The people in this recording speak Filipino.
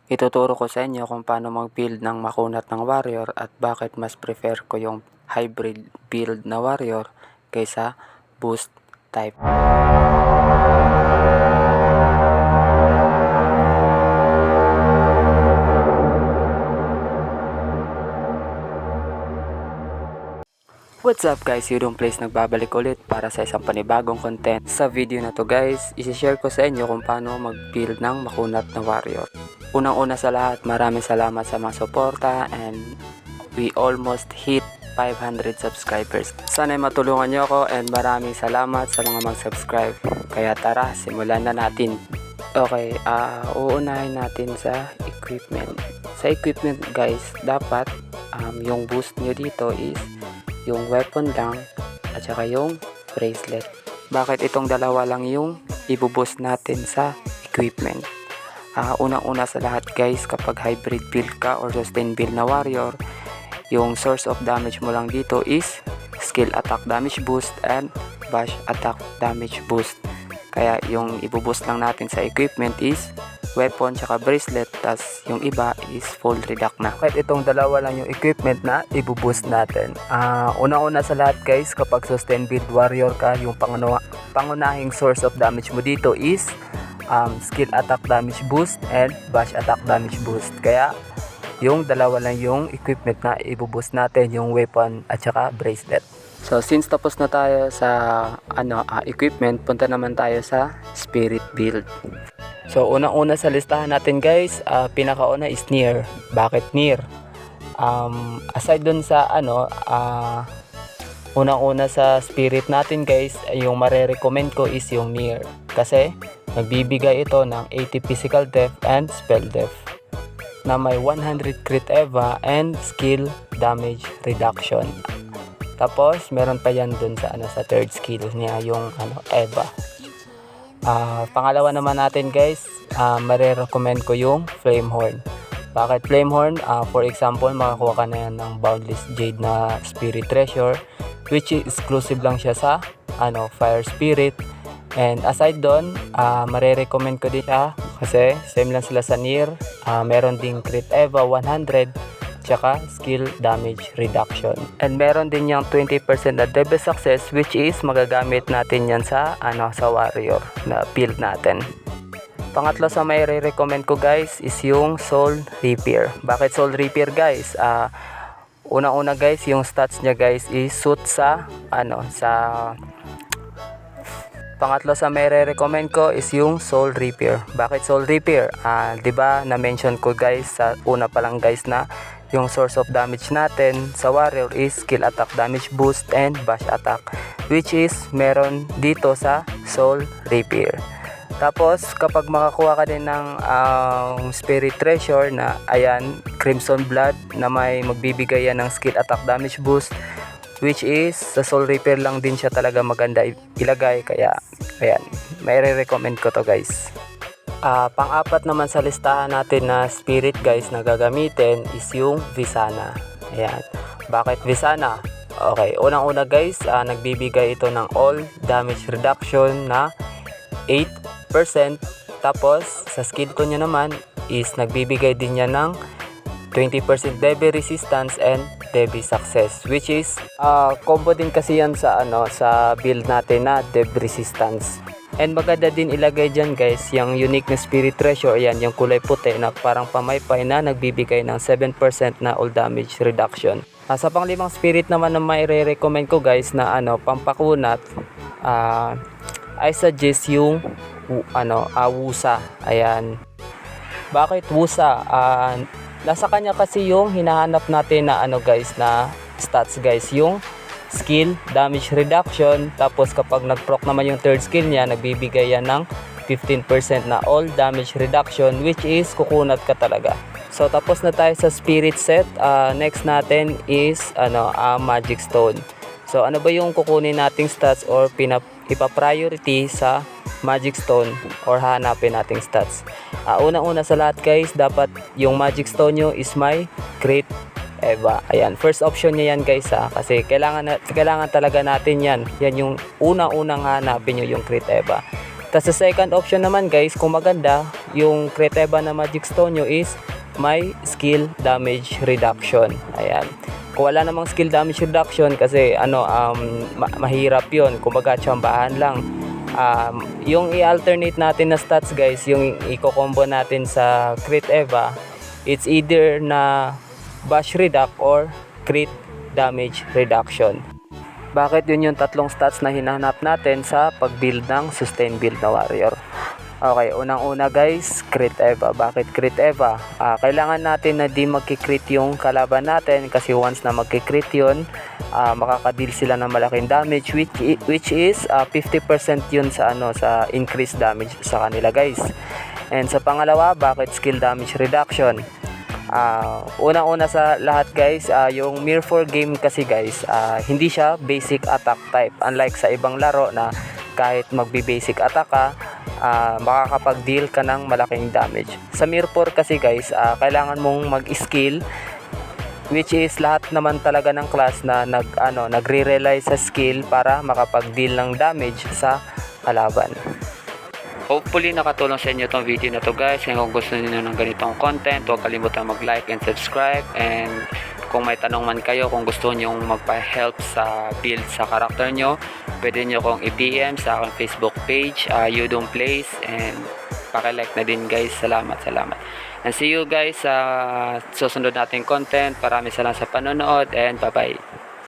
Ituturo ko sa inyo kung paano mag-build ng makunat ng warrior at bakit mas prefer ko yung hybrid build na warrior kaysa boost type. What's up guys, Yudong Place nagbabalik ulit para sa isang panibagong content. Sa video na to guys, isi-share ko sa inyo kung paano mag-build ng makunat na warrior. Unang-una sa lahat, maraming salamat sa mga suporta and we almost hit 500 subscribers. Sana'y matulungan nyo ako and maraming salamat sa mga mag-subscribe. Kaya tara, simulan na natin. Okay, uunahin natin sa equipment. Sa equipment guys, dapat yung boost nyo dito is yung weapon lang at saka yung bracelet. Bakit itong dalawa lang yung ibuboost natin sa equipment? Unang-una sa lahat guys, kapag hybrid build ka or sustain build na warrior, yung source of damage mo lang dito is skill attack damage boost and bash attack damage boost. Kaya yung ibuboost lang natin sa equipment is weapon tsaka bracelet, tas yung iba is full reduct na. Kahit itong dalawa lang yung equipment na ibuboost natin. Una-una sa lahat guys, kapag sustain build warrior ka, yung pangunahing source of damage mo dito is skill attack damage boost and bash attack damage boost. Kaya yung dalawa lang yung equipment na ibuboost natin, yung weapon at saka bracelet. So since tapos na tayo sa equipment, punta naman tayo sa spirit build. So unang-una sa listahan natin guys, pinakauna is Nier. Bakit Nier? Aside dun sa unang-una sa spirit natin guys, yung marerecommend ko is yung Nier. Kasi nagbibigay ito ng 80 physical def and spell def na may 100 crit eva and skill damage reduction. Tapos meron pa yan dun sa sa third skill niya, yung eva. Pangalawa naman natin guys, marirecommend ko yung Flamehorn. Bakit Flamehorn? For example, makakuha ka na yan ng Boundless Jade na Spirit Treasure, which is exclusive lang siya sa Fire Spirit. And aside doon, marirecommend ko din siya kasi same lang sila sa Nier. Meron ding Crit Eva 100 tsaka skill damage reduction. And meron din yung 20% na DB success, which is magagamit natin yan sa sa warrior na build natin. Pangatlo sa may re-recommend ko guys is yung Soul Repair. Bakit Soul Repair guys? Una-una guys, yung stats niya guys is suit sa pangatlo sa may re-recommend ko is yung Soul Repair. Bakit Soul Repair? 'Di ba na-mention ko guys sa una pa lang guys na yung source of damage natin sa warrior is skill attack damage boost and bash attack, which is meron dito sa Soul Repair. Tapos kapag makakuha ka din ng Spirit Treasure na Crimson Blood na may magbibigay yan ng skill attack damage boost, which is sa Soul Repair lang din siya talaga maganda ilagay, kaya ayan, may re-recommend ko to guys. Pang-apat naman sa listahan natin na spirit guys na gagamitin is yung Visana. Ayan. Bakit Visana? Okay, unang-una guys, nagbibigay ito ng all damage reduction na 8%. Tapos sa skill ko niya naman is nagbibigay din niya ng 20% DB resistance and DB success, which is combo din kasi yan sa sa build natin na DB resistance. And maganda din ilagay dyan guys yung unique na Spirit Treasure. Ayan, yung kulay puti na parang pamaypay na nagbibigay ng 7% na all damage reduction. Sa pang-limang spirit naman na may re-recommend ko guys na pampakunat, I suggest yung Wusa. Ayan. Bakit Wusa? Nasa kanya kasi yung hinahanap natin na guys na stats guys, yung skill damage reduction. Tapos kapag nag-proc naman yung third skill niya, nagbibigay yan ng 15% na all damage reduction, which is kukunat ka talaga. So tapos na tayo sa spirit set. Next natin is magic stone. So ano ba yung kukunin nating stats or ipa-priority sa magic stone or hanapin nating stats? Una-una sa lahat guys, dapat yung magic stone nyo is may crit eva. Ayan, first option niya yan guys kasi kailangan talaga natin yan. Yan yung unang hanapin nyo, yung crit eva. Tapos sa second option naman guys, kung maganda, yung Creteva na Magic Stone nyo is may skill damage reduction. Ayan. Kung wala namang skill damage reduction kasi mahirap yun, kumbaga tsambahan lang. Yung i-alternate natin na stats guys, yung i-combo natin sa Creteva, it's either na bash reduct or crit damage reduction. Bakit yun yung tatlong stats na hinahanap natin sa pag-build ng sustain build na warrior? Okay, unang-una guys, crit Eva. Bakit crit Eva? Kailangan natin na di magkikrit yung kalaban natin kasi once na magkikrit yun, makakadeal sila ng malaking damage which is 50% yun sa sa increased damage sa kanila guys. And sa pangalawa, bakit skill damage reduction? Unang-una sa lahat guys, yung Mirror 4 game kasi guys, hindi siya basic attack type. Unlike sa ibang laro na kahit magbi-basic attack ka, makakapag-deal ka ng malaking damage. Sa Mirror 4 kasi guys, kailangan mong mag-skill, which is lahat naman talaga ng class na nagre-rely sa skill para makapag-deal ng damage sa kalaban. Hopefully nakatulong sa inyo tong video na to guys. And kung gusto niyo ng ganitong content, huwag kalimutan mag-like and subscribe. And kung may tanong man kayo, kung gusto niyo magpa-help sa build sa karakter nyo, pwede nyo kong i-PM sa aking Facebook page, Udong Plays, and paki-like na din guys. Salamat. And see you guys sa susunod nating content. Maraming salamat sa panonood and bye bye.